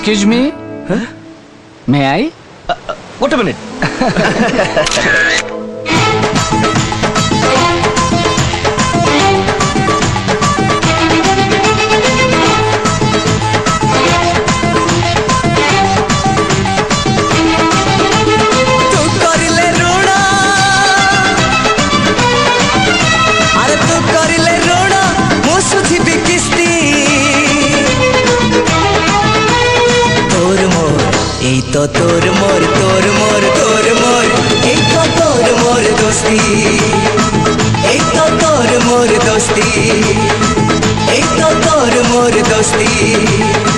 Excuse me? Huh? May I? Wait a minute. तो तोर मोर तोर मोर तोर मोर एक तो तोर मोर दोस्ती एक तो तोर मोर दोस्ती एक तो तोर मोर दोस्ती